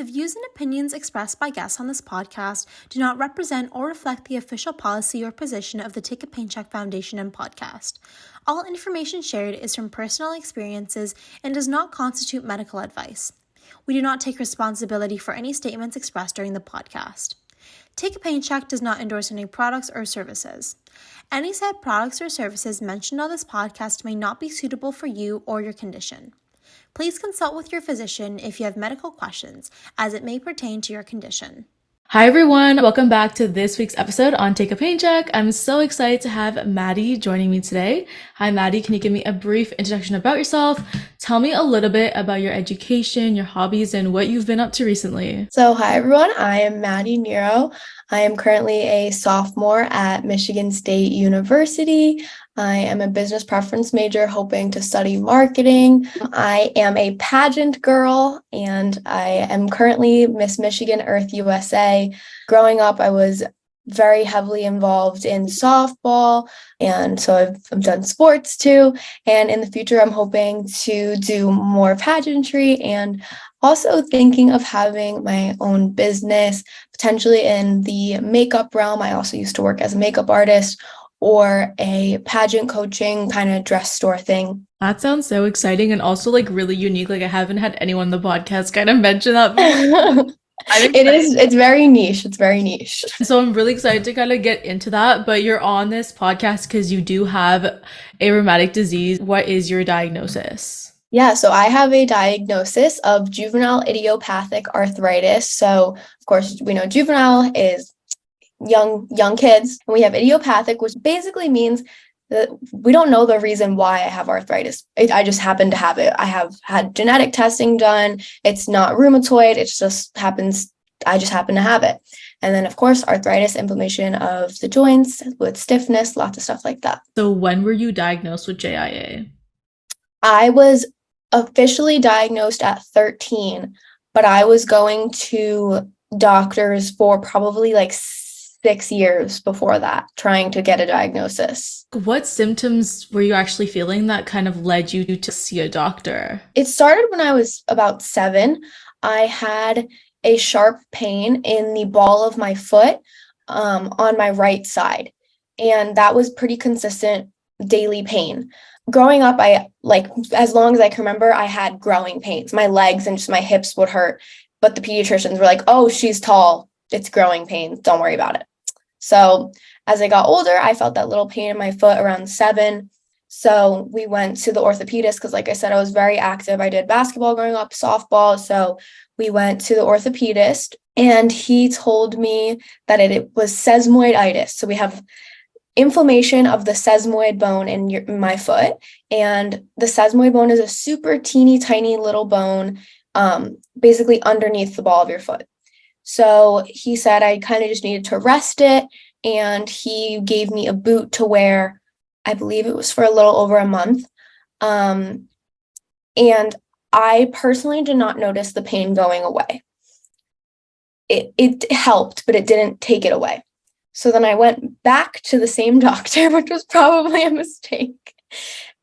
The views and opinions expressed by guests on this podcast do not represent or reflect the official policy or position of the Take a Paycheck Foundation and podcast. All information shared is from personal experiences and does not constitute medical advice. We do not take responsibility for any statements expressed during the podcast. Take a Paycheck does not endorse any products or services. Any said products or services mentioned on this podcast may not be suitable for you or your condition. Please consult with your physician if you have medical questions, as it may pertain to your condition. Hi everyone, welcome back to this week's episode on Take a Paycheck. I'm so excited to have Maddie joining me today. Hi Maddie, can you give me a brief introduction about yourself? Tell me a little bit about your education, your hobbies, and what you've been up to recently. So hi everyone, I am Maddie Nero. I am currently a sophomore at Michigan State University. I am a business preference major hoping to study marketing. I am a pageant girl and I am currently Miss Michigan Earth USA. Growing up, I was very heavily involved in softball, and so I've done sports too. And in the future, I'm hoping to do more pageantry and also thinking of having my own business, potentially in the makeup realm. I also used to work as a makeup artist or a pageant coaching kind of dress store thing. That sounds so exciting and also like really unique. Like I haven't had anyone on the podcast kind of mention that before. It's very niche. It's very niche. So I'm really excited to kind of get into that, but you're on this podcast because you do have a rheumatic disease. What is your diagnosis? Yeah, so I have a diagnosis of juvenile idiopathic arthritis. So of course, we know juvenile is young kids, and we have idiopathic, which basically means that we don't know the reason why I have arthritis. I just happen to have it. I have had genetic testing done. It's not rheumatoid. It just happens. I just happen to have it. And then, of course, arthritis, inflammation of the joints with stiffness, lots of stuff like that. So when were you diagnosed with JIA? I was officially diagnosed at 13, but I was going to doctors for probably like 6 years before that, trying to get a diagnosis. What symptoms were you actually feeling that kind of led you to see a doctor? It started when I was about 7. I had a sharp pain in the ball of my foot on my right side, and that was pretty consistent daily pain. Growing up, as long as I can remember, I had growing pains. My legs and just my hips would hurt, but the pediatricians were like, "Oh, she's tall. It's growing pains. Don't worry about it." So as I got older, I felt that little pain in my foot around 7. So we went to the orthopedist because, like I said, I was very active. I did basketball growing up, softball. So we went to the orthopedist and he told me that it was sesamoiditis. So we have inflammation of the sesamoid bone in my foot. And the sesamoid bone is a super teeny tiny little bone, basically underneath the ball of your foot. So he said I kind of just needed to rest it, and he gave me a boot to wear. I believe it was for a little over a month. And I personally did not notice the pain going away. It helped, but it didn't take it away. So then I went back to the same doctor, which was probably a mistake.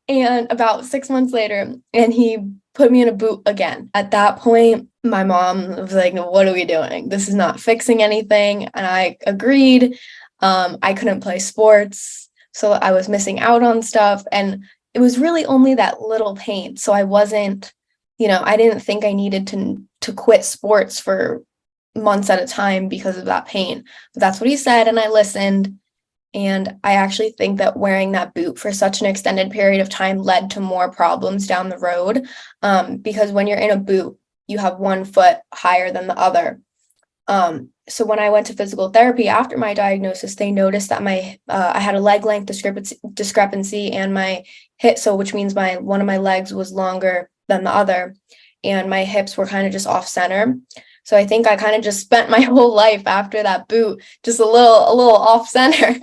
And about 6 months later, and he put me in a boot again. At that point, my mom was like, "What are we doing? This is not fixing anything." And I agreed. I couldn't play sports, so I was missing out on stuff. And it was really only that little pain. So I wasn't, I didn't think I needed to quit sports for months at a time because of that pain. But that's what he said, and I listened. And I actually think that wearing that boot for such an extended period of time led to more problems down the road, because when you're in a boot, you have one foot higher than the other. So when I went to physical therapy after my diagnosis, they noticed that I had a leg length discrepancy and my hip, so which means one of my legs was longer than the other, and my hips were kind of just off center. So I think I kind of just spent my whole life after that boot just a little off center.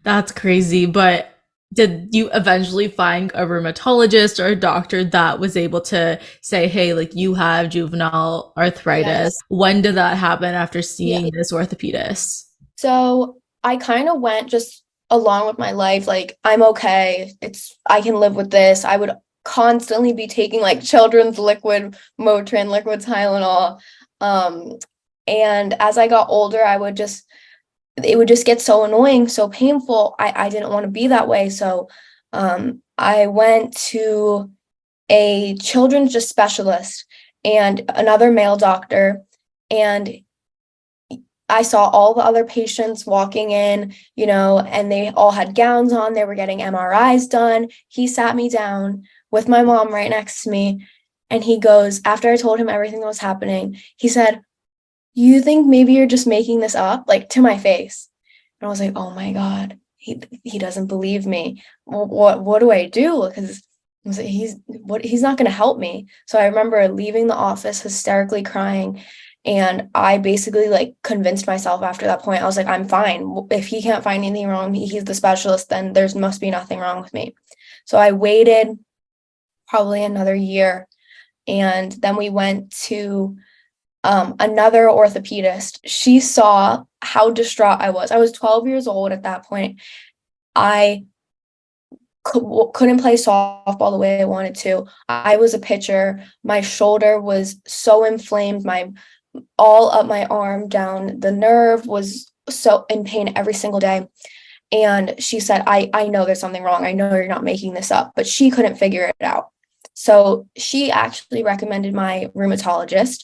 That's crazy, but did you eventually find a rheumatologist or a doctor that was able to say, hey, like you have juvenile arthritis? Yes. When did that happen after seeing this orthopedist? So I kind of went just along with my life, like, I'm okay. I can live with this. I would constantly be taking like children's liquid Motrin, liquid Tylenol. And as I got older, it would just get so annoying, so painful. I didn't want to be that way. So I went to a children's just specialist and another male doctor. And I saw all the other patients walking in, and they all had gowns on. They were getting MRIs done. He sat me down with my mom right next to me. And he goes, after I told him everything that was happening, he said, "You think maybe you're just making this up?" Like to my face. And I was like, oh my God, he doesn't believe me. What do I do? Because he's not going to help me. So I remember leaving the office hysterically crying. And I basically like convinced myself after that point, I was like, I'm fine. If he can't find anything wrong with me, he's the specialist, then there must be nothing wrong with me. So I waited probably another year. And then we went to another orthopedist. She saw how distraught I was. I was 12 years old at that point. I couldn't play softball the way I wanted to. I was a pitcher. My shoulder was so inflamed, all up my arm down. The nerve was so in pain every single day. And she said, I know there's something wrong. I know you're not making this up, but she couldn't figure it out. So she actually recommended my rheumatologist,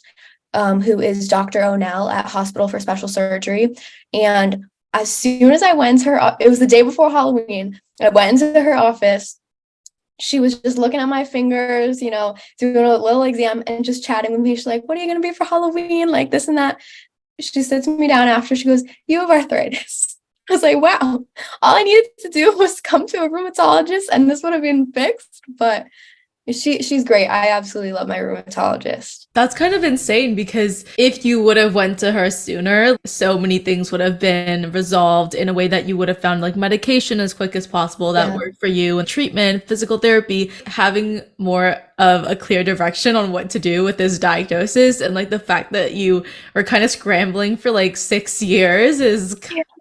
who is Dr. O'Neill at Hospital for Special Surgery. And as soon as I went to her, it was the day before Halloween, I went into her office. She was just looking at my fingers, doing a little exam and just chatting with me. She's like, "What are you going to be for Halloween?" Like this and that. She sits me down after. She goes, "You have arthritis." I was like, wow, all I needed to do was come to a rheumatologist and this would have been fixed. But she's great. I absolutely love my rheumatologist. That's kind of insane because if you would have went to her sooner, so many things would have been resolved in a way that you would have found like medication as quick as possible that worked for you, and treatment, physical therapy, having more of a clear direction on what to do with this diagnosis. And like the fact that you were kind of scrambling for like 6 years is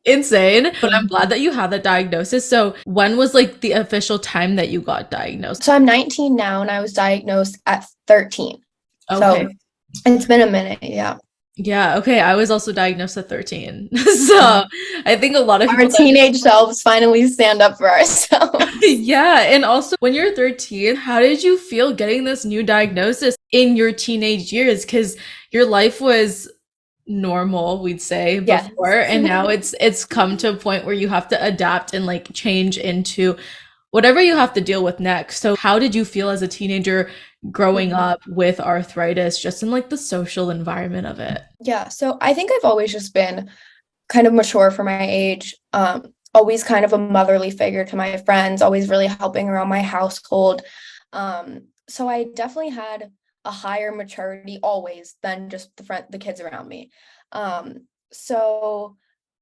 insane. But I'm glad that you had that diagnosis. So when was like the official time that you got diagnosed? So I'm 19 now and I was diagnosed at 13. Okay. So it's been a minute. Yeah. Yeah, okay. I was also diagnosed at 13. So I think a lot of Our people teenage selves finally stand up for ourselves. Yeah, and also when you're 13, how did you feel getting this new diagnosis in your teenage years? Because your life was normal, we'd say, before, and now it's come to a point where you have to adapt and like change into whatever you have to deal with next. So how did you feel as a teenager growing up with arthritis, just in like the social environment of it? Yeah, so I think I've always just been kind of mature for my age, always kind of a motherly figure to my friends, always really helping around my household. So I definitely had a higher maturity always than just the kids around me. So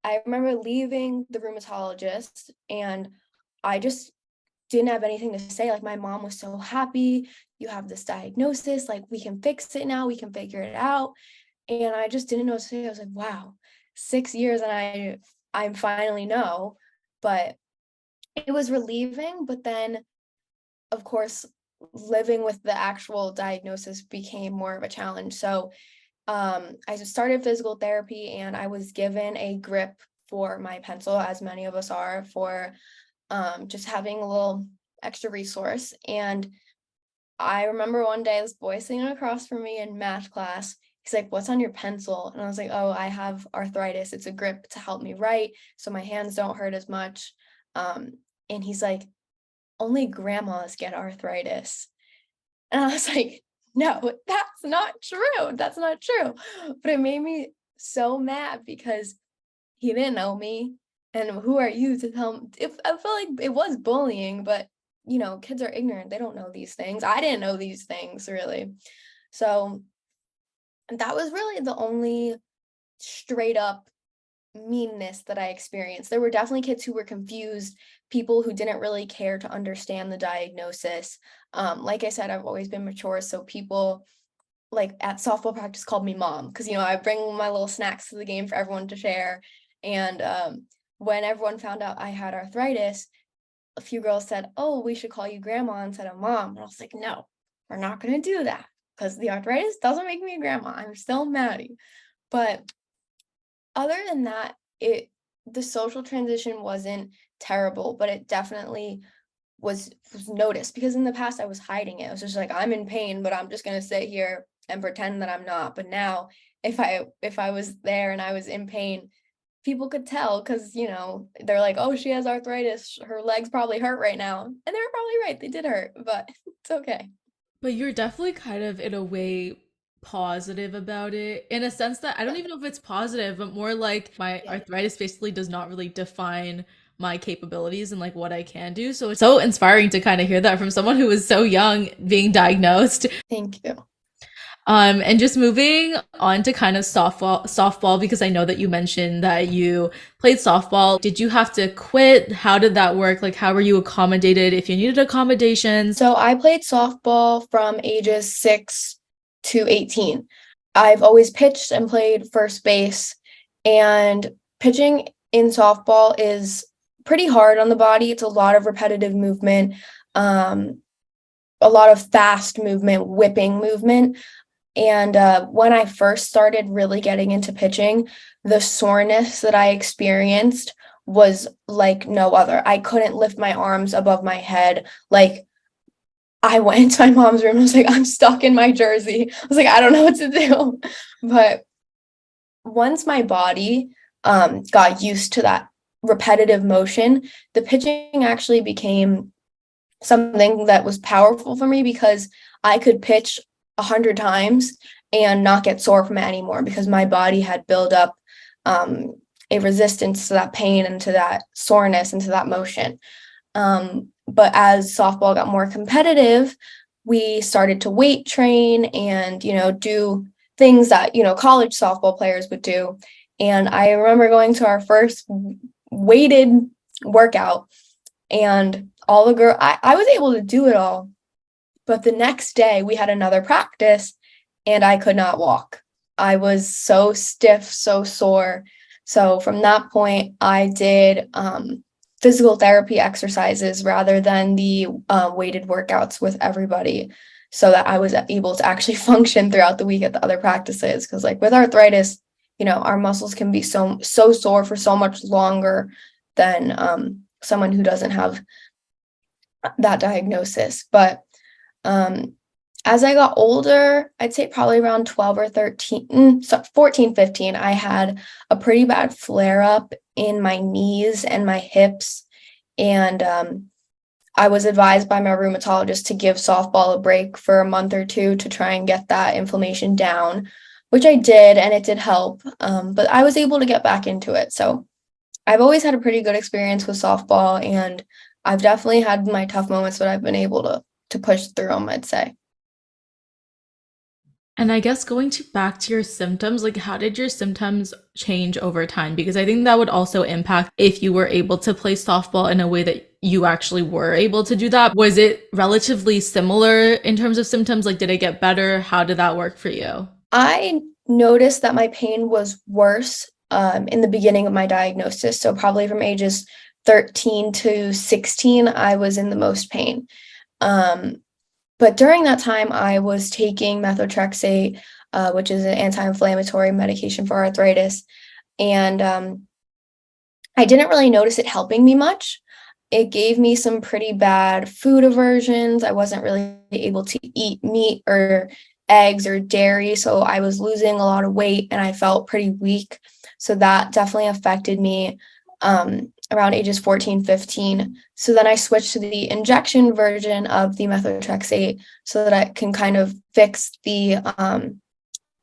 I remember leaving the rheumatologist and I just didn't have anything to say. Like my mom was so happy, "You have this diagnosis, like we can fix it now, we can figure it out." And I just didn't know what to say. I was like, wow, 6 years and I finally know. But it was relieving. But then, of course, living with the actual diagnosis became more of a challenge. So I just started physical therapy and I was given a grip for my pencil, as many of us are, for just having a little extra resource. And I remember one day this boy sitting across from me in math class. He's like, "What's on your pencil?" And I was like, "Oh, I have arthritis. It's a grip to help me write so my hands don't hurt as much." And he's like, "Only grandmas get arthritis." And I was like, "No, that's not true. That's not true." But it made me so mad because he didn't know me. And who are you to tell him? I feel like it was bullying, but kids are ignorant. They don't know these things. I didn't know these things really. So that was really the only straight up meanness that I experienced. There were definitely kids who were confused, people who didn't really care to understand the diagnosis. Like I said, I've always been mature, so people like at softball practice called me mom because I bring my little snacks to the game for everyone to share. And when everyone found out I had arthritis, a few girls said, "Oh, we should call you grandma instead of mom." And I was like, "No, we're not going to do that because the arthritis doesn't make me a grandma. I'm still Maddie." But other than that, the social transition wasn't terrible, but it definitely was noticed because in the past I was hiding it. I was just like, I'm in pain, but I'm just gonna sit here and pretend that I'm not. But now if I was there and I was in pain, people could tell because they're like, oh, she has arthritis. Her legs probably hurt right now. And they were probably right. They did hurt, but it's okay. But you're definitely kind of in a way positive about it in a sense that I don't even know if it's positive, but more like my Yeah. arthritis basically does not really define my capabilities and like what I can do. So it's so inspiring to kind of hear that from someone who was so young being diagnosed. Thank you. And just moving on to kind of softball, because I know that you mentioned that you played softball. Did you have to quit? How did that work? Like, how were you accommodated if you needed accommodations? So I played softball from ages 6 to 18. I've always pitched and played first base, and pitching in softball is pretty hard on the body. It's a lot of repetitive movement, a lot of fast movement, whipping movement. And when I first started really getting into pitching, the soreness that I experienced was like no other. I couldn't lift my arms above my head. Like, I went into my mom's room and I was like, I'm stuck in my jersey. I was like, I don't know what to do. But once my body got used to that repetitive motion, the pitching actually became something that was powerful for me because I could pitch 100 times and not get sore from it anymore because my body had built up a resistance to that pain and to that soreness and to that motion. But as softball got more competitive, we started to weight train and, do things that, college softball players would do. And I remember going to our first weighted workout, and all the girls, I was able to do it all. But the next day we had another practice and I could not walk. I was so stiff, so sore. So from that point, I did physical therapy exercises rather than the weighted workouts with everybody, so that I was able to actually function throughout the week at the other practices. Because like with arthritis, our muscles can be so sore for so much longer than someone who doesn't have that diagnosis. But as I got older, I'd say probably around 12 or 13, 14, 15, I had a pretty bad flare up in my knees and my hips. And I was advised by my rheumatologist to give softball a break for a month or two to try and get that inflammation down, which I did, and it did help. But I was able to get back into it. So I've always had a pretty good experience with softball, and I've definitely had my tough moments, but I've been able to push through them, I'd say. And I guess back to your symptoms, like how did your symptoms change over time? Because I think that would also impact if you were able to play softball in a way that you actually were able to do that. Was it relatively similar in terms of symptoms? Like, did it get better? How did that work for you? I noticed that my pain was worse in the beginning of my diagnosis. So probably from ages 13 to 16, I was in the most pain. But during that time, I was taking methotrexate, which is an anti-inflammatory medication for arthritis. And I didn't really notice it helping me much. It gave me some pretty bad food aversions. I wasn't really able to eat meat or eggs or dairy. So I was losing a lot of weight and I felt pretty weak. So that definitely affected me around ages 14, 15. So then I switched to the injection version of the methotrexate so that I can kind of fix the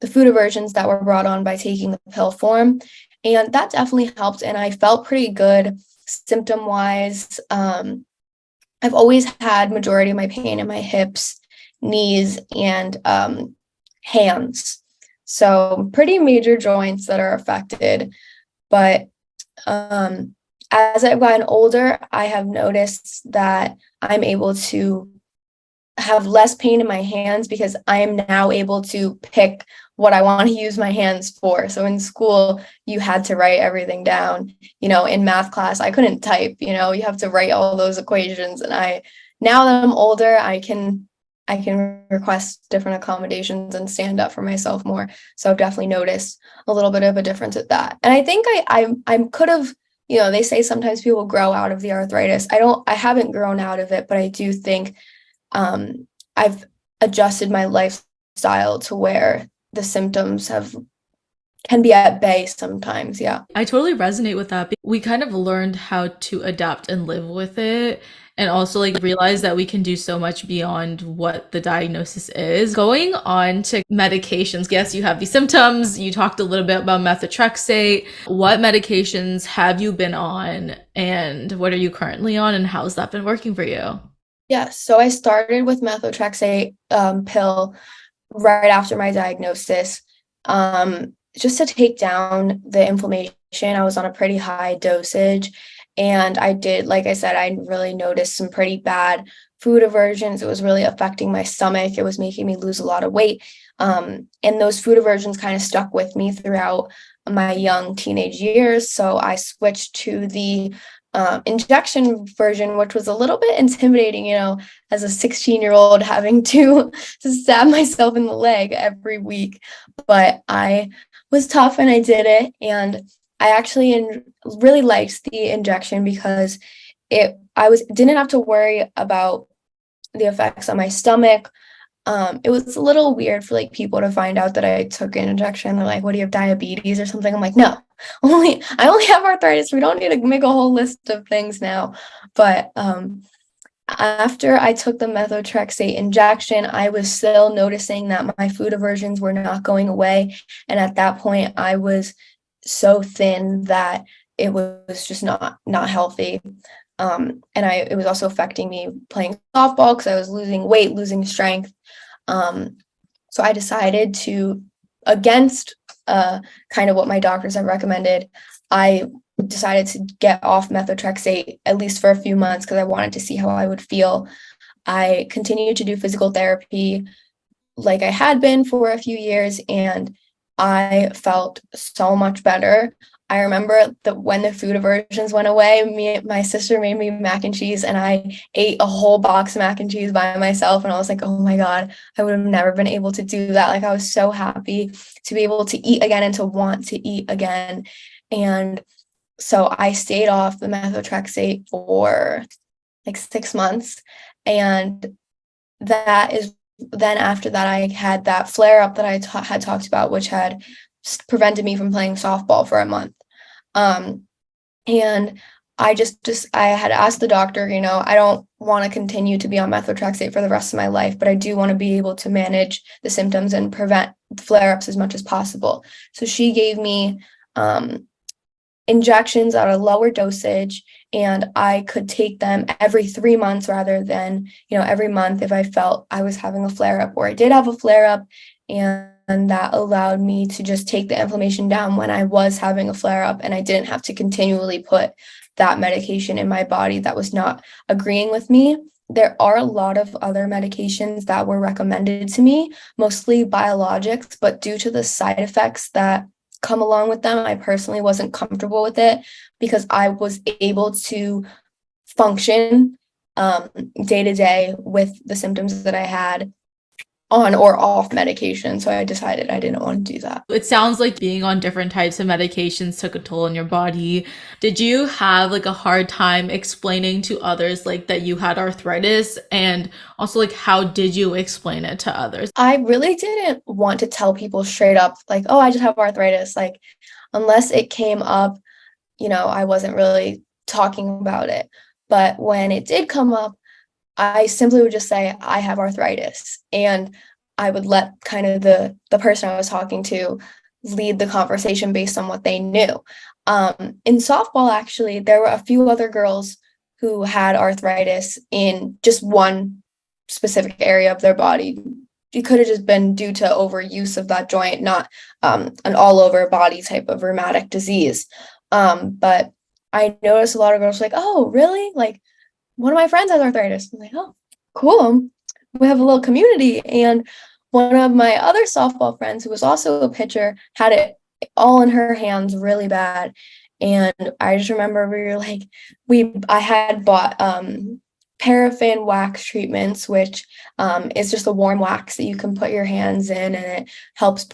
food aversions that were brought on by taking the pill form. And that definitely helped. And I felt pretty good symptom-wise. I've always had majority of my pain in my hips, knees, and hands. So pretty major joints that are affected. But as I've gotten older, I have noticed that I'm able to have less pain in my hands because I am now able to pick what I want to use my hands for. So in school, you had to write everything down. In math class, I couldn't type, you have to write all those equations. And now that I'm older, I can request different accommodations and stand up for myself more. So I've definitely noticed a little bit of a difference at that. And I think I could have, they say sometimes people grow out of the arthritis. I haven't grown out of it, but I do think I've adjusted my lifestyle to where the symptoms can be at bay sometimes. Yeah. I totally resonate with that. We kind of learned how to adapt and live with it, and also like realize that we can do so much beyond what the diagnosis is. Going on to medications, yes, you have these symptoms. You talked a little bit about methotrexate. What medications have you been on, and what are you currently on, and how's that been working for you? Yeah, so I started with methotrexate pill right after my diagnosis, just to take down the inflammation. I was on a pretty high dosage, and like I said, I really noticed some pretty bad food aversions. It was really affecting my stomach. It was making me lose a lot of weight. And those food aversions kind of stuck with me throughout my young teenage years. So I switched to the injection version, which was a little bit intimidating, as a 16-year-old having to stab myself in the leg every week. But I was tough and I did it. And I actually really liked the injection because didn't have to worry about the effects on my stomach. It was a little weird for like people to find out that I took an injection. They're like, "What, do you have diabetes or something?" I'm like, "No, I only have arthritis. We don't need to make a whole list of things now." But after I took the methotrexate injection, I was still noticing that my food aversions were not going away. And at that point, I was so thin that it was just not healthy. And it was also affecting me playing softball because I was losing weight, losing strength. So I decided to, against kind of what my doctors have recommended, I decided to get off methotrexate at least for a few months because I wanted to see how I would feel. I continued to do physical therapy like I had been for a few years, and I felt so much better. I remember that when the food aversions went away, my sister made me mac and cheese, and I ate a whole box of mac and cheese by myself. And I was like, oh my God, I would have never been able to do that. Like, I was so happy to be able to eat again and to want to eat again. And so I stayed off the methotrexate for like 6 months. And then after that, I had that flare up that I had talked about, which had prevented me from playing softball for a month. And I had asked the doctor, I don't want to continue to be on methotrexate for the rest of my life, but I do want to be able to manage the symptoms and prevent flare-ups as much as possible. So she gave me injections at a lower dosage, and I could take them every 3 months rather than, every month if I felt I was having a flare-up, or I did have a flare-up. And that allowed me to just take the inflammation down when I was having a flare-up, and I didn't have to continually put that medication in my body that was not agreeing with me. There are a lot of other medications that were recommended to me, mostly biologics, but due to the side effects that come along with them, I personally wasn't comfortable with it because I was able to function day to day with the symptoms that I had on or off medication. So I decided I didn't want to do that. It sounds like being on different types of medications took a toll on your body. Did you have like a hard time explaining to others like that you had arthritis? And also like how did you explain it to others? I really didn't want to tell people straight up like, oh, I just have arthritis. Like, unless it came up, I wasn't really talking about it. But when it did come up, I simply would just say, I have arthritis. And I would let kind of the person I was talking to lead the conversation based on what they knew. In softball, actually, there were a few other girls who had arthritis in just one specific area of their body. It could have just been due to overuse of that joint, not an all over body type of rheumatic disease. But I noticed a lot of girls were like, oh, really? Like, one of my friends has arthritis. I'm like, oh, cool. we have a little community. And one of my other softball friends, who was also a pitcher, had it all in her hands really bad. And I just remember we were like, I had bought paraffin wax treatments, which is just a warm wax that you can put your hands in, and it helps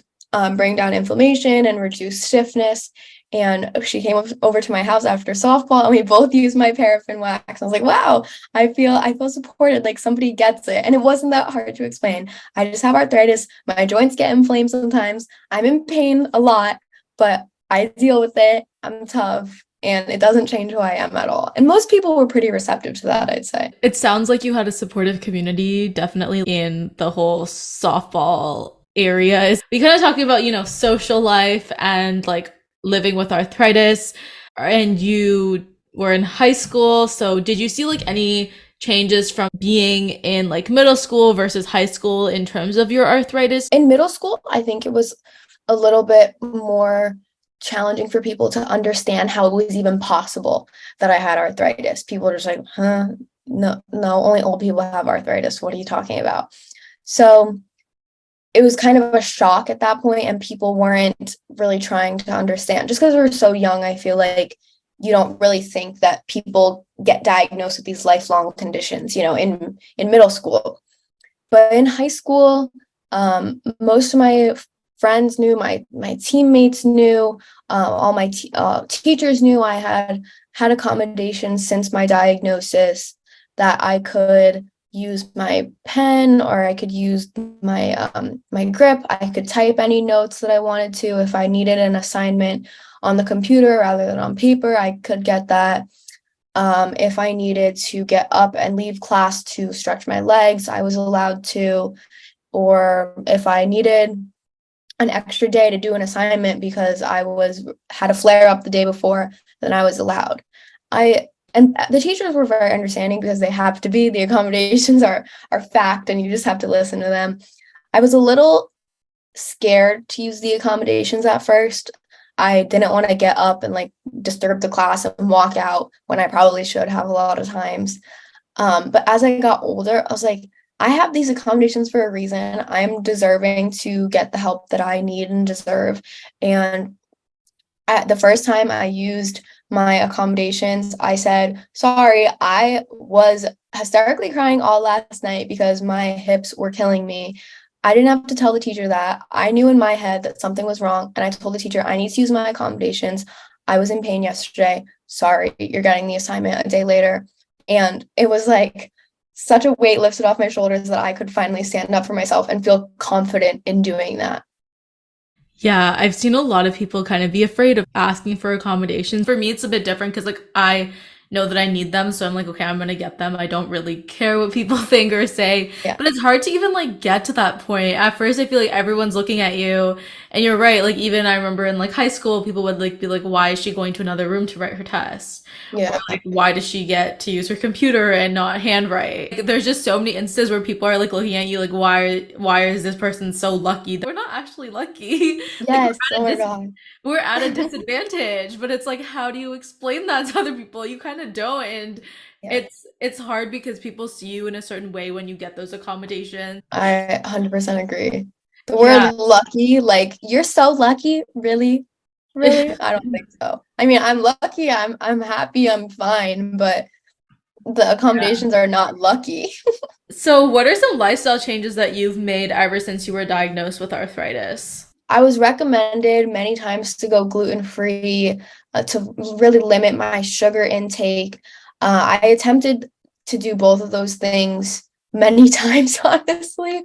bring down inflammation and reduce stiffness. And she came over to my house after softball, and we both used my paraffin wax. I was like, wow, I feel supported, like somebody gets it. And it wasn't that hard to explain. I just have arthritis. My joints get inflamed sometimes. I'm in pain a lot, but I deal with it. I'm tough, and it doesn't change who I am at all. And most people were pretty receptive to that, I'd say. It sounds like you had a supportive community, definitely in the whole softball area. We kind of talking about, social life and like living with arthritis, and you were in high school. So did you see like any changes from being in like middle school versus high school in terms of your arthritis? In middle school, I think it was a little bit more challenging for people to understand how it was even possible that I had arthritis. People were just like, no, only old people have arthritis. What are you talking about? So it was kind of a shock at that point, and people weren't really trying to understand. Just because we were so young, I feel like you don't really think that people get diagnosed with these lifelong conditions, in middle school. But in high school, most of my friends knew, my teammates knew, all my teachers knew I had accommodations since my diagnosis, that I could use my pen, or I could use my my grip. I could type any notes that I wanted to. If I needed an assignment on the computer rather than on paper, I could get that. If I needed to get up and leave class to stretch my legs, I was allowed to. Or if I needed an extra day to do an assignment because I had a flare up the day before, then I was allowed. And the teachers were very understanding, because they have to be. The accommodations are fact, and you just have to listen to them. I was a little scared to use the accommodations at first. I didn't want to get up and like disturb the class and walk out when I probably should have a lot of times. But as I got older, I was like, I have these accommodations for a reason. I'm deserving to get the help that I need and deserve. And the first time I used my accommodations, I said, sorry, I was hysterically crying all last night because my hips were killing me. I didn't have to tell the teacher that. I knew in my head that something was wrong, and I told the teacher, I need to use my accommodations. I was in pain yesterday. Sorry, you're getting the assignment a day later. And it was like such a weight lifted off my shoulders that I could finally stand up for myself and feel confident in doing that. Yeah, I've seen a lot of people kind of be afraid of asking for accommodations. For me, it's a bit different because like I know that I need them, so I'm like, okay, I'm gonna get them. I don't really care what people think or say. Yeah. But it's hard to even like get to that point. At first, I feel like everyone's looking at you, and you're right. Like even I remember in like high school, people would like be like, why is she going to another room to write her test? Yeah. Or like, why does she get to use her computer and not handwrite? Like, there's just so many instances where people are like looking at you like, why is this person so lucky? We're not actually lucky. Yes. Like, Oh my God. we're at a disadvantage. But it's like, how do you explain that to other people? You kind of don't. And Yeah. it's hard because people see you in a certain way when you get those accommodations. I 100% agree. The Yeah. word lucky, like you're so lucky, really? Really? I don't think so. I mean, I'm lucky, I'm happy, I'm fine, but the accommodations are not lucky. So, what are some lifestyle changes that you've made ever since you were diagnosed with arthritis? I was recommended many times to go gluten-free, to really limit my sugar intake. I attempted to do both of those things many times, honestly.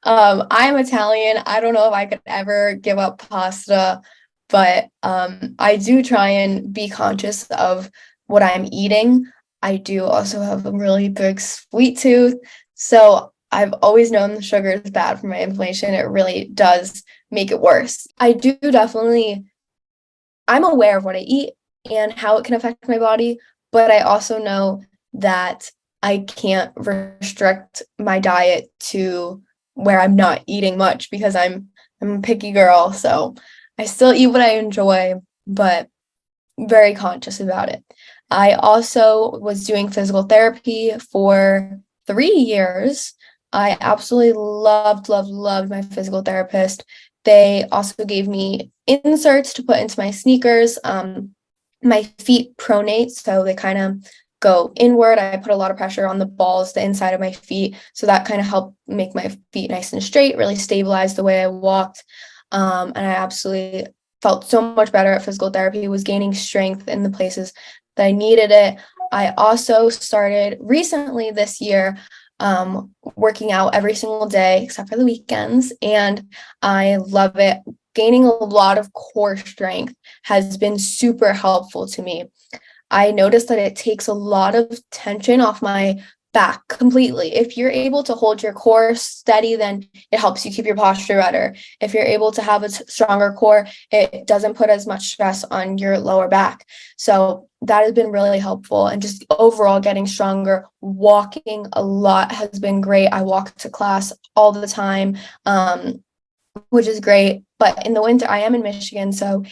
I'm Italian. I don't know if I could ever give up pasta, but I do try and be conscious of what I'm eating. I do also have a really big sweet tooth, so I've always known the sugar is bad for my inflammation. It really does make it worse. I'm aware of what I eat and how it can affect my body, but I also know that I can't restrict my diet to where I'm not eating much, because I'm a picky girl. So I still eat what I enjoy, but very conscious about it. I also was doing physical therapy for 3 years, I absolutely loved my physical therapist. They also gave me inserts to put into my sneakers. My feet pronate, so they kind of go inward. I put a lot of pressure on the balls, the inside of my feet. So that kind of helped make my feet nice and straight, really stabilize the way I walked. And I absolutely felt so much better at physical therapy, was gaining strength in the places that I needed it. I also started recently this year working out every single day except for the weekends, and I love it. Gaining a lot of core strength has been super helpful to me. I noticed that it takes a lot of tension off my back completely. If you're able to hold your core steady, then it helps you keep your posture better. If you're able to have a stronger core, it doesn't put as much stress on your lower back. So that has been really helpful. And just overall getting stronger. Walking a lot has been great. I walk to class all the time, which is great. But in the winter, I am in Michigan, so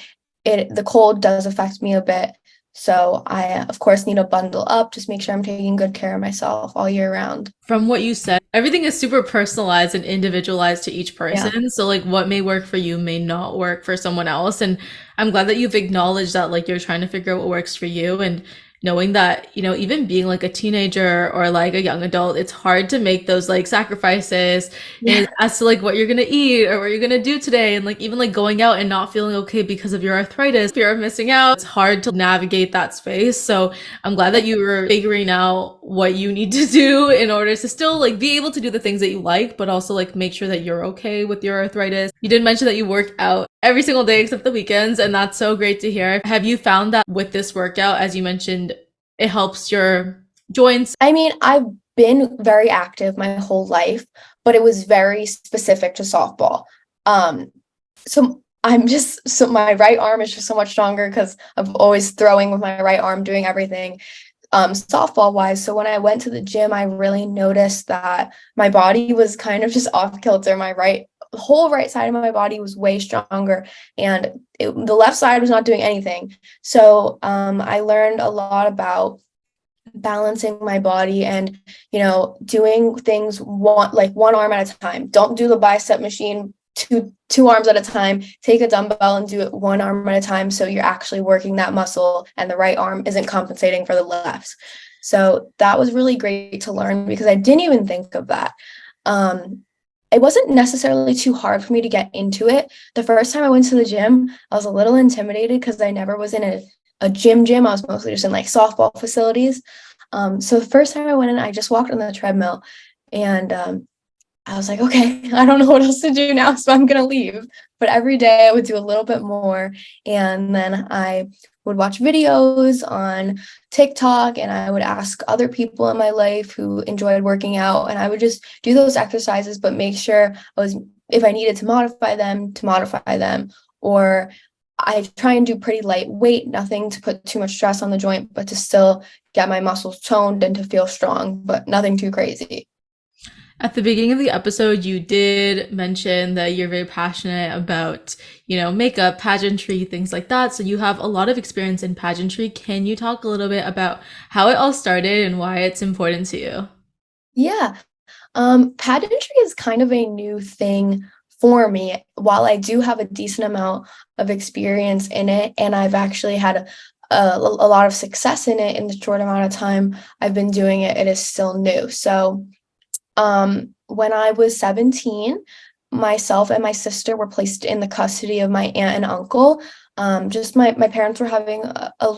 the cold does affect me a bit. So I, of course, need to bundle up, just make sure I'm taking good care of myself all year round. From what you said, everything is super personalized and individualized to each Yeah. person. So like what may work for you may not work for someone else. And I'm glad that you've acknowledged that like you're trying to figure out what works for you, and knowing that, even being like a teenager or like a young adult, it's hard to make those like sacrifices Yeah. as to like what you're gonna eat or what you're gonna do today. And like even like going out and not feeling okay because of your arthritis, fear of missing out. It's hard to navigate that space. So I'm glad that you were figuring out what you need to do in order to still like be able to do the things that you like, but also like make sure that you're okay with your arthritis. You did mention that you work out every single day except the weekends, and that's so great to hear. Have you found that with this workout, as you mentioned, it helps your joints? I mean, I've been very active my whole life, but it was very specific to softball. So so my right arm is just so much stronger because of always throwing with my right arm, doing everything softball wise. So when I went to the gym, I really noticed that my body was kind of just off kilter. The whole right side of my body was way stronger, and the left side was not doing anything. So I learned a lot about balancing my body and doing things one arm at a time. Don't do the bicep machine two arms at a time. Take a dumbbell and do it one arm at a time, so you're actually working that muscle and the right arm isn't compensating for the left. So that was really great to learn because I didn't even think of that. It wasn't necessarily too hard for me to get into it. The first time I went to the gym, I was a little intimidated because I never was in a gym. I was mostly just in like softball facilities. So the first time I went in, I just walked on the treadmill, and I was like, okay, I don't know what else to do now, so I'm gonna leave. But every day I would do a little bit more, and then I would watch videos on TikTok, and I would ask other people in my life who enjoyed working out, and I would just do those exercises, but make sure if I needed to modify them, or I try and do pretty lightweight, nothing to put too much stress on the joint, but to still get my muscles toned and to feel strong, but nothing too crazy. At the beginning of the episode, you did mention that you're very passionate about, makeup, pageantry, things like that. So you have a lot of experience in pageantry. Can you talk a little bit about how it all started and why it's important to you? Yeah. Pageantry is kind of a new thing for me. While I do have a decent amount of experience in it, and I've actually had a lot of success in it in the short amount of time I've been doing it, it is still new. So when I was 17, myself and my sister were placed in the custody of my aunt and uncle. Just my parents were having a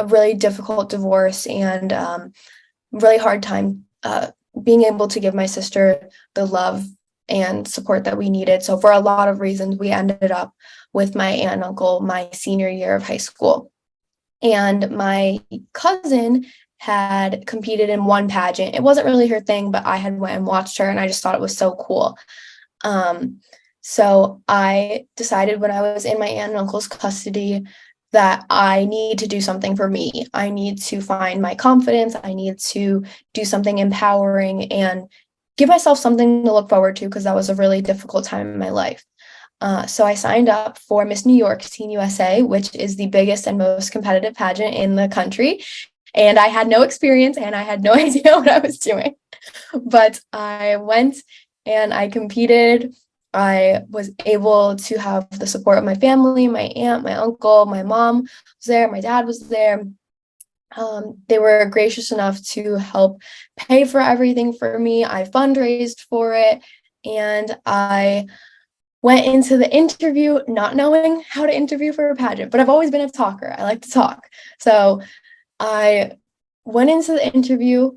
really difficult divorce, and really hard time being able to give my sister the love and support that we needed. So for a lot of reasons, we ended up with my aunt and uncle my senior year of high school. And my cousin had competed in one pageant. It wasn't really her thing, but I had went and watched her, and I just thought it was so cool. So I decided when I was in my aunt and uncle's custody that I need to do something for me. I need to find my confidence. I need to do something empowering and give myself something to look forward to, because that was a really difficult time in my life. So I signed up for Miss New York Teen USA, which is the biggest and most competitive pageant in the country. And I had no experience and I had no idea what I was doing. But I went and I competed. I was able to have the support of my family, my aunt, my uncle, my mom was there, my dad was there. They were gracious enough to help pay for everything for me. I fundraised for it, and I went into the interview not knowing how to interview for a pageant, but I've always been a talker. I like to talk. So I went into the interview.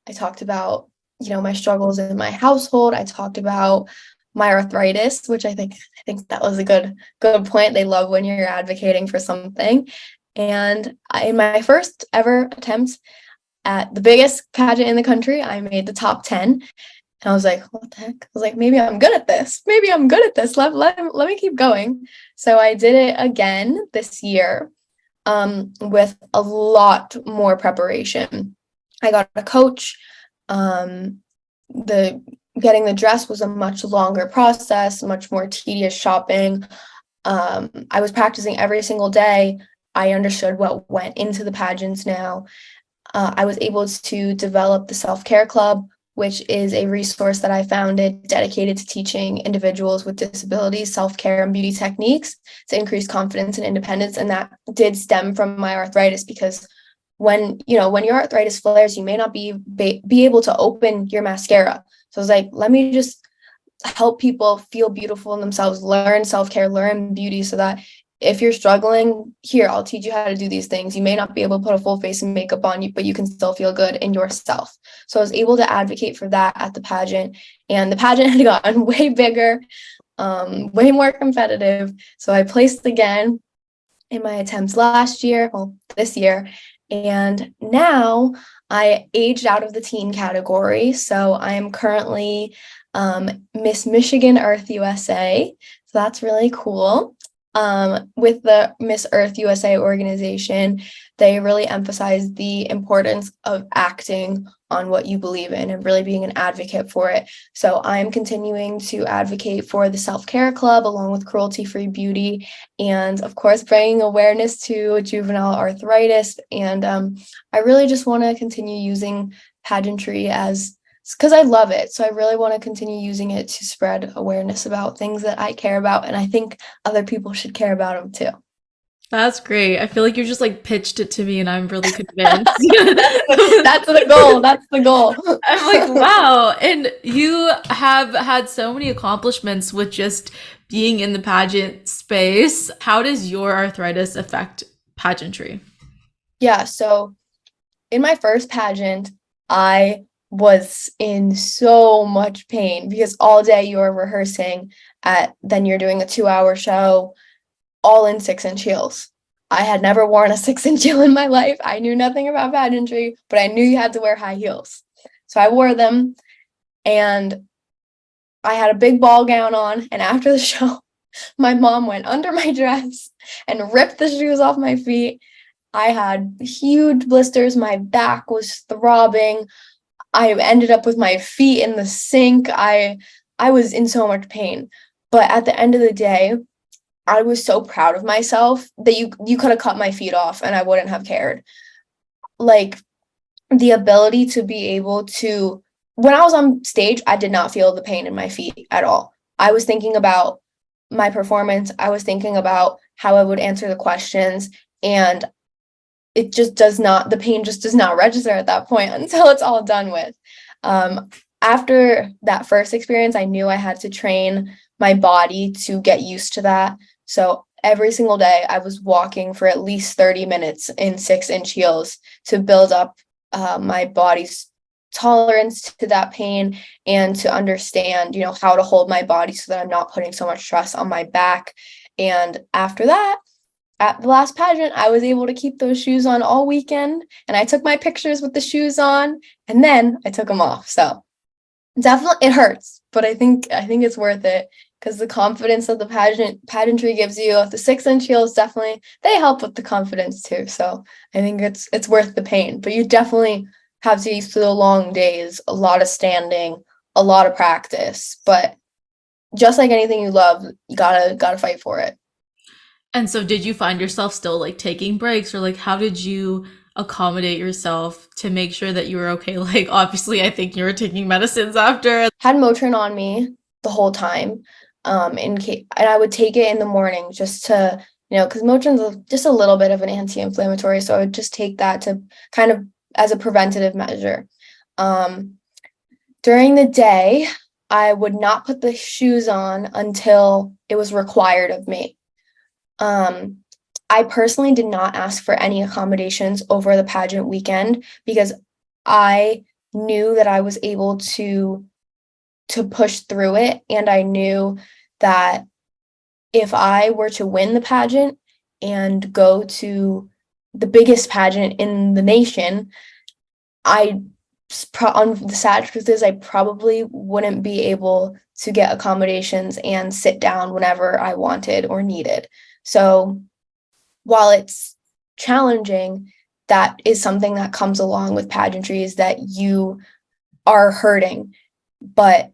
I talked about, my struggles in my household. I talked about my arthritis, which I think that was a good point. They love when you're advocating for something. And in my first ever attempt at the biggest pageant in the country, I made the top 10. And I was like, what the heck? I was like, maybe I'm good at this. Let me keep going. So I did it again this year with a lot more preparation. I got a coach. Getting the dress was a much longer process, much more tedious shopping. I was practicing every single day. I understood what went into the pageants now. I was able to develop the Self-Care Club, which is a resource that I founded dedicated to teaching individuals with disabilities self-care and beauty techniques to increase confidence and independence. And that did stem from my arthritis, because when your arthritis flares, you may not be able to open your mascara. So I was like, let me just help people feel beautiful in themselves, learn self-care, learn beauty, so that if you're struggling, here, I'll teach you how to do these things. You may not be able to put a full face of makeup on you, but you can still feel good in yourself. So I was able to advocate for that at the pageant, and the pageant had gotten way bigger, way more competitive. So I placed again in my attempts this year. And now I aged out of the teen category. So I am currently Miss Michigan Earth USA. So that's really cool. With the Miss Earth USA organization, they really emphasize the importance of acting on what you believe in and really being an advocate for it. So I'm continuing to advocate for the Self-Care Club along with Cruelty-Free Beauty, and of course bringing awareness to juvenile arthritis. And I really just want to continue using pageantry because I love it. So I really want to continue using it to spread awareness about things that I care about. And I think other people should care about them too. That's great. I feel like you just like pitched it to me and I'm really convinced. That's the goal. That's the goal. I'm like, wow. And you have had so many accomplishments with just being in the pageant space. How does your arthritis affect pageantry? Yeah. So in my first pageant, I was in so much pain because all day you're rehearsing then you're doing a 2-hour show all in 6-inch heels. I had never worn a 6-inch heel in my life. I knew nothing about pageantry, but I knew you had to wear high heels. So I wore them, and I had a big ball gown on. And after the show, my mom went under my dress and ripped the shoes off my feet. I had huge blisters. My back was throbbing. I ended up with my feet in the sink. I was in so much pain. But at the end of the day, I was so proud of myself that you could have cut my feet off and I wouldn't have cared. Like, the ability to be able to, when I was on stage, I did not feel the pain in my feet at all. I was thinking about my performance. I was thinking about how I would answer the questions, and the pain just does not register at that point until it's all done with. After that first experience, I knew I had to train my body to get used to that. So every single day I was walking for at least 30 minutes in 6-inch heels to build up my body's tolerance to that pain and to understand, how to hold my body so that I'm not putting so much stress on my back. And after that, at the last pageant, I was able to keep those shoes on all weekend, and I took my pictures with the shoes on, and then I took them off. So definitely it hurts, but I think it's worth it, because the confidence that the pageantry gives you, the 6-inch heels, definitely, they help with the confidence too. So I think it's worth the pain, but you definitely have to use the long days, a lot of standing, a lot of practice. But just like anything you love, you gotta fight for it. And so did you find yourself still like taking breaks, or like how did you accommodate yourself to make sure that you were okay? Like, obviously, I think you were taking medicines after. Had Motrin on me the whole time, and I would take it in the morning just to, because Motrin's just a little bit of an anti-inflammatory, so I would just take that to kind of as a preventative measure. During the day, I would not put the shoes on until it was required of me. I personally did not ask for any accommodations over the pageant weekend because I knew that I was able to push through it, and I knew that if I were to win the pageant and go to the biggest pageant in the nation, on the sad truth is I probably wouldn't be able to get accommodations and sit down whenever I wanted or needed. So while it's challenging, that is something that comes along with pageantry, is that you are hurting. But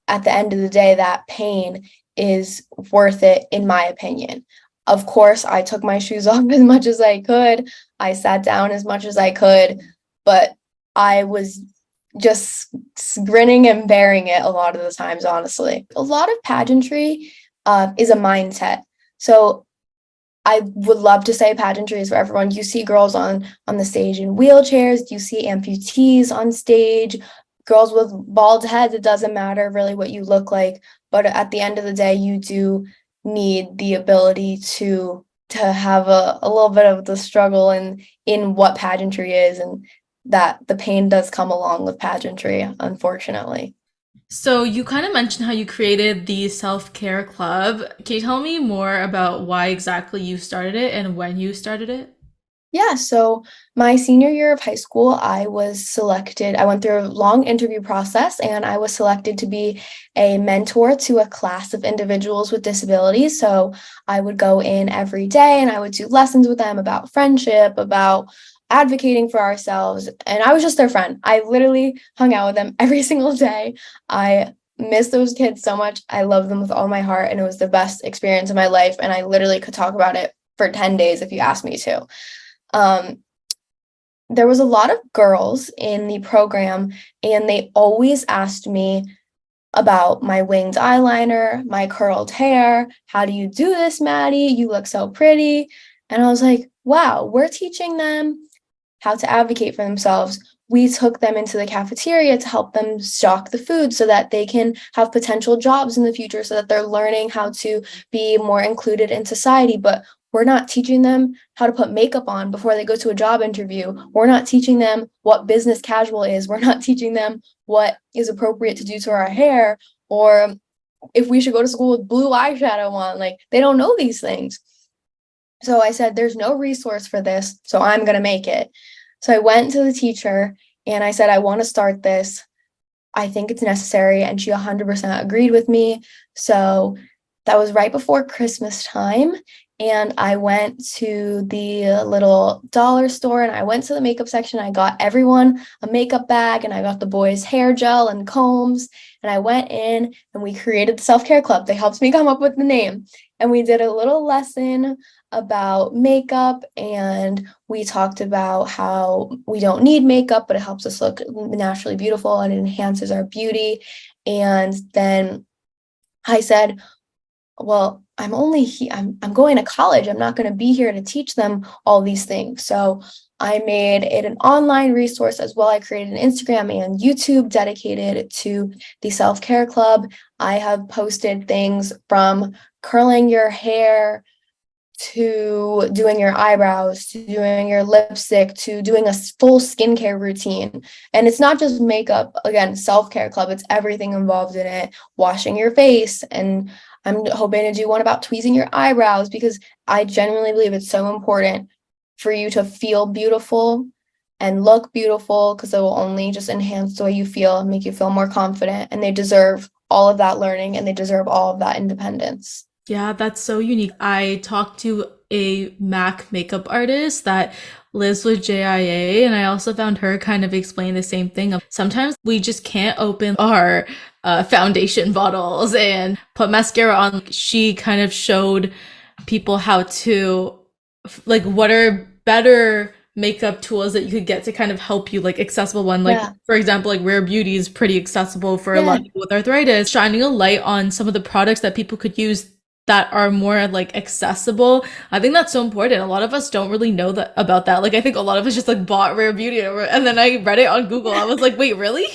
at the end of the day, that pain is worth it, in my opinion. Of course, I took my shoes off as much as I could. I sat down as much as I could, but I was just grinning and bearing it a lot of the times, honestly. A lot of pageantry is a mindset. So I would love to say pageantry is for everyone. You see girls on the stage in wheelchairs. You see amputees on stage, girls with bald heads. It doesn't matter really what you look like. But at the end of the day, you do need the ability to have a little bit of the struggle in what pageantry is, and that the pain does come along with pageantry, unfortunately. So you kind of mentioned how you created the self-care club. Can you tell me more about why exactly you started it and when you started it? Yeah, so my senior year of high school, I was selected. I went through a long interview process, and I was selected to be a mentor to a class of individuals with disabilities. So I would go in every day and I would do lessons with them about friendship, about advocating for ourselves. And I was just their friend. I literally hung out with them every single day. I miss those kids so much. I love them with all my heart, and it was the best experience of my life. And I literally could talk about it for 10 days if you asked me to. There was a lot of girls in the program, and they always asked me about my winged eyeliner, my curled hair. How do you do this, Maddie? You look so pretty. And I was like, wow, we're teaching them how to advocate for themselves. We took them into the cafeteria to help them stock the food so that they can have potential jobs in the future, so that they're learning how to be more included in society. But we're not teaching them how to put makeup on before they go to a job interview. We're not teaching them what business casual is. We're not teaching them what is appropriate to do to our hair, or if we should go to school with blue eyeshadow on. Like, they don't know these things. So I said, there's no resource for this, so I'm going to make it. So I went to the teacher and I said, I want to start this. I think it's necessary. And she 100% agreed with me. So that was right before Christmas time. And I went to the little dollar store, and I went to the makeup section. I got everyone a makeup bag, and I got the boys hair gel and combs. And I went in and we created the self-care club. They helped me come up with the name. And we did a little lesson about makeup, and we talked about how we don't need makeup, but it helps us look naturally beautiful and it enhances our beauty. And then I said, well, I'm going to college. I'm not going to be here to teach them all these things. So I made it an online resource as well. I created an Instagram and YouTube dedicated to the self-care club. I have posted things from curling your hair to doing your eyebrows, to doing your lipstick, to doing a full skincare routine. And it's not just makeup. Again, self-care club, it's everything involved in it. Washing your face, and I'm hoping to do one about tweezing your eyebrows, because I genuinely believe it's so important for you to feel beautiful and look beautiful, because it will only just enhance the way you feel and make you feel more confident. And they deserve all of that learning, and they deserve all of that independence. Yeah, that's so unique. I talked to a MAC makeup artist that lives with JIA, and I also found her kind of explain the same thing. Sometimes we just can't open our foundation bottles and put mascara on. She kind of showed people how to, like, what are better makeup tools that you could get to kind of help you, like accessible one. Like, Yeah. for example, like Rare Beauty is pretty accessible for a Yeah. lot of people with arthritis. Shining a light on some of the products that people could use that are more like accessible. I think that's so important. A lot of us don't really know that about that. Like I think a lot of us just like bought Rare Beauty and then I read it on Google. I was like, wait, really?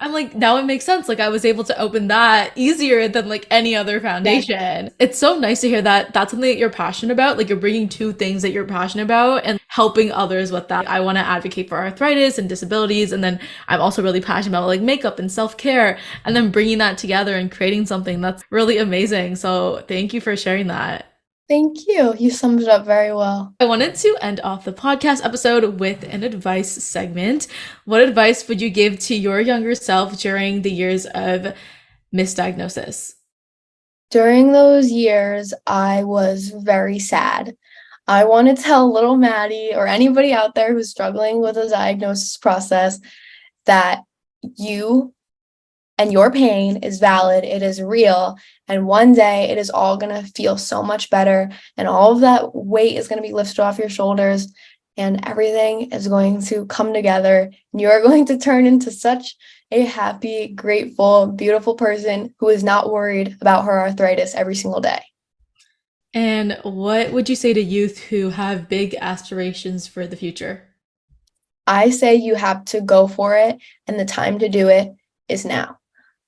I'm like, now it makes sense. Like I was able to open that easier than like any other foundation. It's so nice to hear that that's something that you're passionate about. Like you're bringing two things that you're passionate about and helping others with that. I want to advocate for arthritis and disabilities. And then I'm also really passionate about like makeup and self-care and then bringing that together and creating something that's really amazing. So thank you for sharing that. Thank you. You summed it up very well. I wanted to end off the podcast episode with an advice segment. What advice would you give to your younger self during the years of misdiagnosis? During those years, I was very sad. I want to tell little Maddie or anybody out there who's struggling with a diagnosis process that you and your pain is valid, it is real, and one day it is all going to feel so much better, and all of that weight is going to be lifted off your shoulders, and everything is going to come together, and you are going to turn into such a happy, grateful, beautiful person who is not worried about her arthritis every single day. And what would you say to youth who have big aspirations for the future? I say you have to go for it, and the time to do it is now.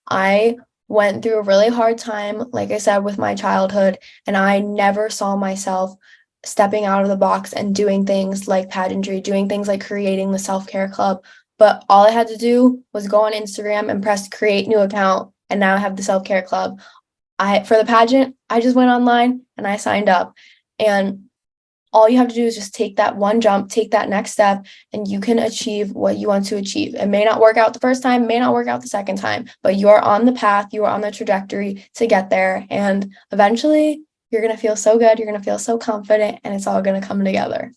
I went through a really hard time, like I said, with my childhood, and I never saw myself stepping out of the box and doing things like pageantry, doing things like creating the self-care club. But all I had to do was go on Instagram and press create new account, and now I have the self-care club. For the pageant, I just went online and I signed up. And all you have to do is just take that one jump, take that next step, and you can achieve what you want to achieve. It may not work out the first time, may not work out the second time, but you are on the path, you are on the trajectory to get there. And eventually you're going to feel so good, you're going to feel so confident, and it's all going to come together.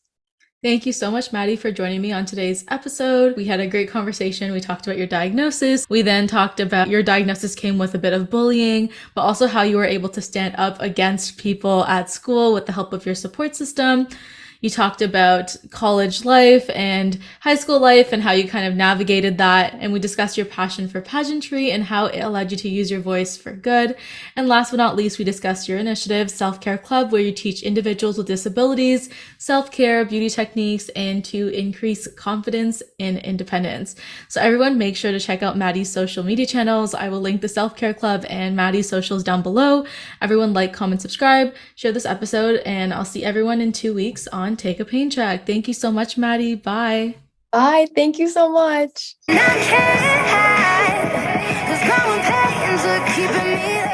Thank you so much, Maddie, for joining me on today's episode. We had a great conversation. We talked about your diagnosis. We then talked about your diagnosis came with a bit of bullying, but also how you were able to stand up against people at school with the help of your support system. You talked about college life and high school life and how you kind of navigated that. And we discussed your passion for pageantry and how it allowed you to use your voice for good. And last but not least, we discussed your initiative, Self-Care Club, where you teach individuals with disabilities, self-care, beauty techniques, and to increase confidence and independence. So everyone, make sure to check out Maddie's social media channels. I will link the Self-Care Club and Maddie's socials down below. Everyone like, comment, subscribe, share this episode, and I'll see everyone in 2 weeks on Take a Pain Check. Thank you so much, Maddie. Bye. Bye. Thank you so much. I can't hide, 'cause growing pains are keeping me